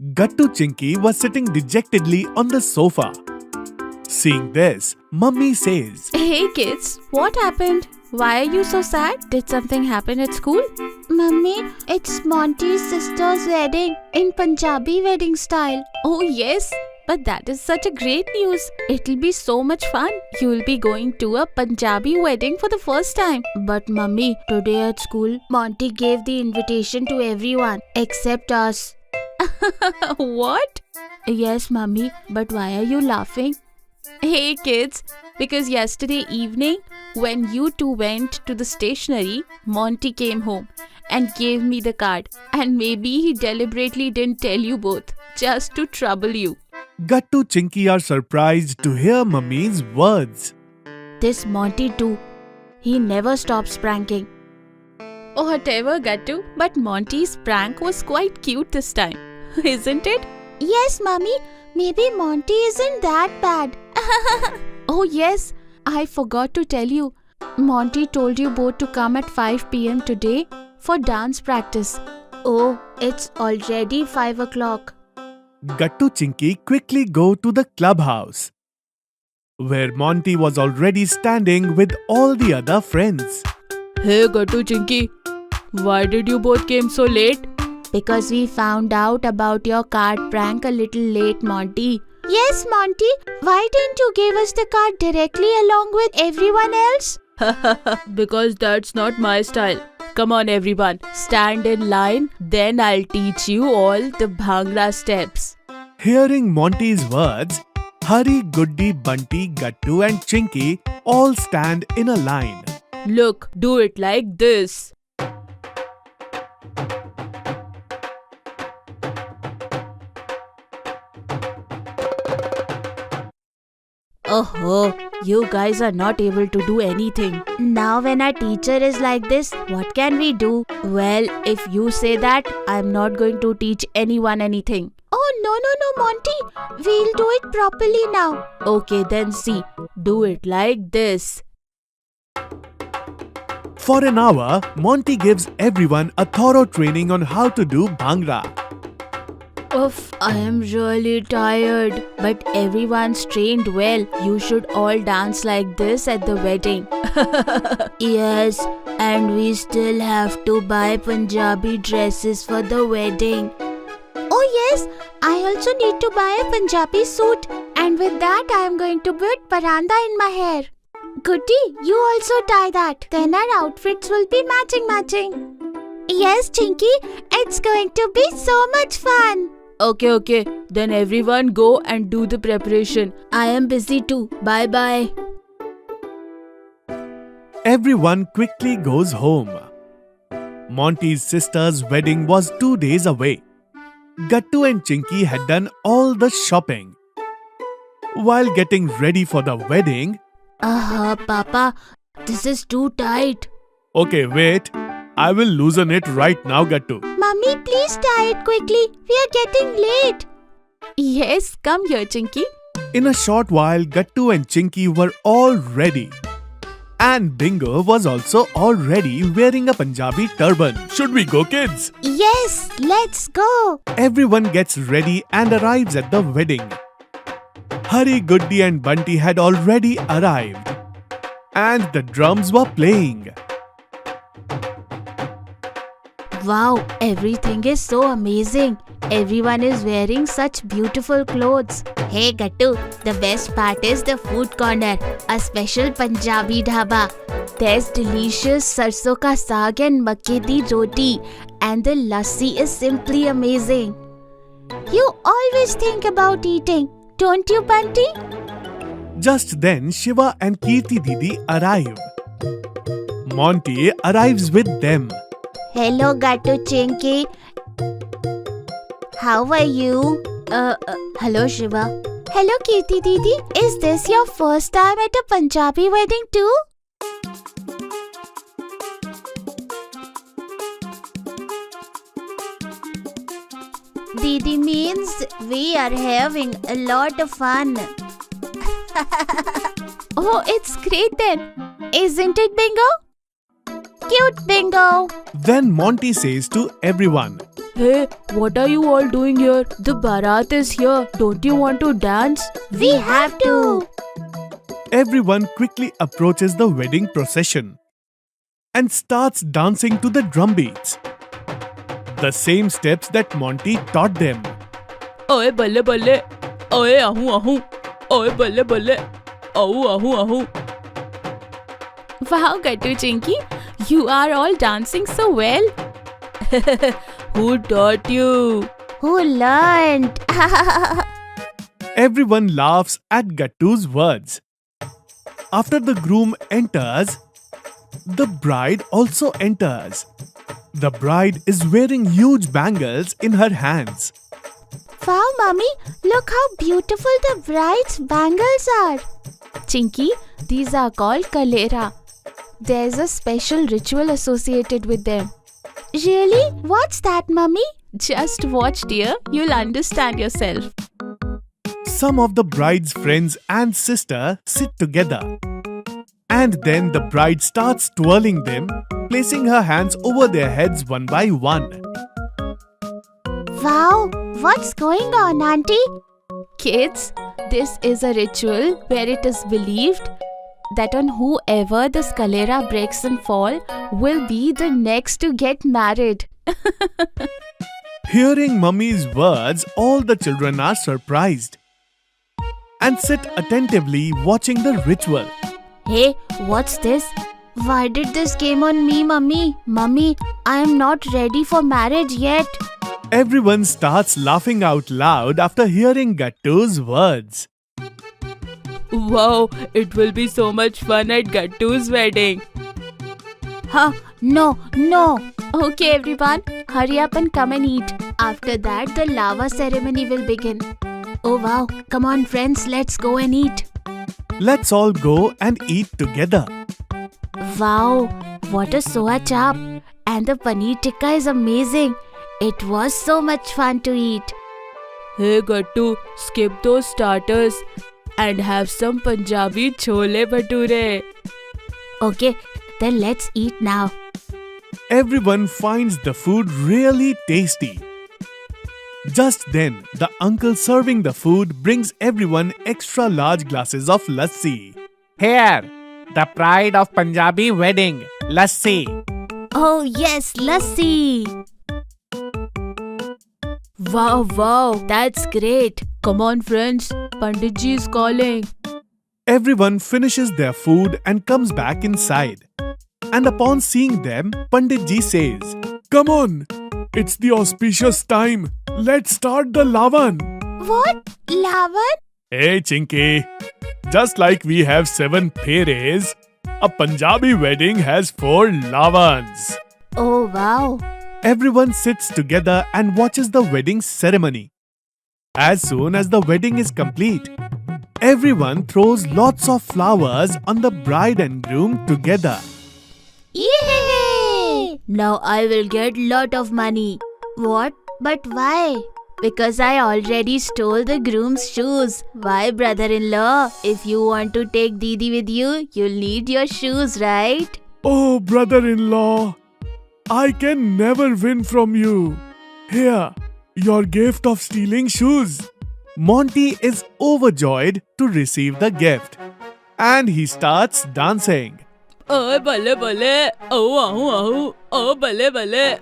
Gattu Chinky was sitting dejectedly on the sofa. Seeing this, Mummy says, Hey kids, what happened? Why are you so sad? Did something happen at school? Mummy, it's Monty's sister's wedding in Punjabi wedding style. Oh yes, but that is such a great news. It'll be so much fun. You'll be going to a Punjabi wedding for the first time. But Mummy, today at school, Monty gave the invitation to everyone except us. What? Yes, Mummy, but why are you laughing? Hey kids, because yesterday evening when you two went to the stationery, Monty came home and gave me the card. And maybe he deliberately didn't tell you both, just to trouble you. Gattu Chinky are surprised to hear Mummy's words. This Monty too. He never stops pranking. Whatever, Gattu, but Monty's prank was quite cute this time, isn't it? Yes, Mummy. Maybe Monty isn't that bad. Oh yes, I forgot to tell you. Monty told you both to come at 5 p.m. today for dance practice. Oh, it's already 5 o'clock. Gattu Chinky quickly go to the clubhouse, where Monty was already standing with all the other friends. Hey Gattu Chinky, why did you both came so late? Because we found out about your card prank a little late, Monty. Yes, Monty. Why didn't you give us the card directly along with everyone else? Because that's not my style. Come on everyone, stand in line, then I'll teach you all the Bhangra steps. Hearing Monty's words, Hari, Guddi, Bunty, Gattu and Chinky all stand in a line. Look, do it like this. Oh, you guys are not able to do anything. Now when our teacher is like this, what can we do? Well, if you say that, I'm not going to teach anyone anything. Oh, no, Monty. We'll do it properly now. Okay, then see. Do it like this. For an hour, Monty gives everyone a thorough training on how to do Bhangra. Oof, I am really tired. But everyone's trained well. You should all dance like this at the wedding. Yes, and we still have to buy Punjabi dresses for the wedding. Oh yes, I also need to buy a Punjabi suit. And with that, I am going to put paranda in my hair. Goody, you also tie that. Then our outfits will be matching. Yes, Chinky, it's going to be so much fun. Okay, then everyone go and do the preparation. I am busy too. Bye. Everyone quickly goes home. Monty's sister's wedding was 2 days away. Gattu and Chinky had done all the shopping. While getting ready for the wedding, Papa, this is too tight. Okay, wait. I will loosen it right now, Gattu. Mummy, please tie it quickly. We are getting late. Yes, come here, Chinky. In a short while, Gattu and Chinky were all ready. And Bingo was also already wearing a Punjabi turban. Should we go, kids? Yes, let's go. Everyone gets ready and arrives at the wedding. Hari, Guddi and Bunty had already arrived. And the drums were playing. Wow, everything is so amazing. Everyone is wearing such beautiful clothes. Hey Gattu, the best part is the food corner, a special Punjabi dhaba. There's delicious sarson ka saag and makke di roti, and the lassi is simply amazing. You always think about eating, don't you, Bunty? Just then, Shiva and Kirti Didi arrive. Monty arrives with them. Hello, Gattu Chinky. How are you? Hello, Shiva. Hello, Kirti Didi. Is this your first time at a Punjabi wedding too? Didi means we are having a lot of fun. Oh, it's great then. Isn't it, Bingo? Cute Bingo. Then Monty says to everyone, Hey, what are you all doing here? The Bharat is here. Don't you want to dance? We have to. Everyone quickly approaches the wedding procession and starts dancing to the drum beats. The same steps that Monty taught them. Oye balle balle. Oye ahu ahu. Oye balle balle. Ahu ahu ahu. Wow, Gattu Chinky, you are all dancing so well. Who taught you? Who learned? Everyone laughs at Gattu's words. After the groom enters, the bride also enters. The bride is wearing huge bangles in her hands. Wow, Mummy, look how beautiful the bride's bangles are. Chinky, these are called kalera. There's a special ritual associated with them. Really? What's that, Mummy? Just watch, dear. You'll understand yourself. Some of the bride's friends and sister sit together. And then the bride starts twirling them, placing her hands over their heads one by one. Wow, what's going on, Auntie? Kids, this is a ritual where it is believed that on whoever the scalera breaks and fall will be the next to get married. Hearing Mummy's words, all the children are surprised and sit attentively watching the ritual. Hey, what's this? Why did this came on me, Mummy? Mummy, I am not ready for marriage yet. Everyone starts laughing out loud after hearing Gattu's words. Wow, it will be so much fun at Gattu's wedding. Huh? No. Okay, everyone, hurry up and come and eat. After that, the lava ceremony will begin. Oh wow, come on friends, let's go and eat. Let's all go and eat together. Wow, what a soya chap. And the paneer tikka is amazing. It was so much fun to eat. Hey Gattu, skip those starters and have some Punjabi chole bhature. Okay, then let's eat now. Everyone finds the food really tasty. Just then, the uncle serving the food brings everyone extra large glasses of lassi. Here, the pride of Punjabi wedding, lassi. Oh yes, lassi. Wow, that's great. Come on friends, Panditji is calling. Everyone finishes their food and comes back inside. And upon seeing them, Panditji says, "Come on, it's the auspicious time. Let's start the Lavan." What? Lavan? Hey Chinky, just like we have 7 pheres, a Punjabi wedding has 4 Lavans. Oh wow. Everyone sits together and watches the wedding ceremony. As soon as the wedding is complete, everyone throws lots of flowers on the bride and groom together. Yay! Now I will get lot of money. What? But why? Because I already stole the groom's shoes. Why, brother-in-law? If you want to take Didi with you, you'll need your shoes, right? Oh, brother-in-law, I can never win from you. Here, your gift of stealing shoes. Monty is overjoyed to receive the gift. And he starts dancing. Oh, balle balle. Oh, ahu ahu. Oh, balle balle.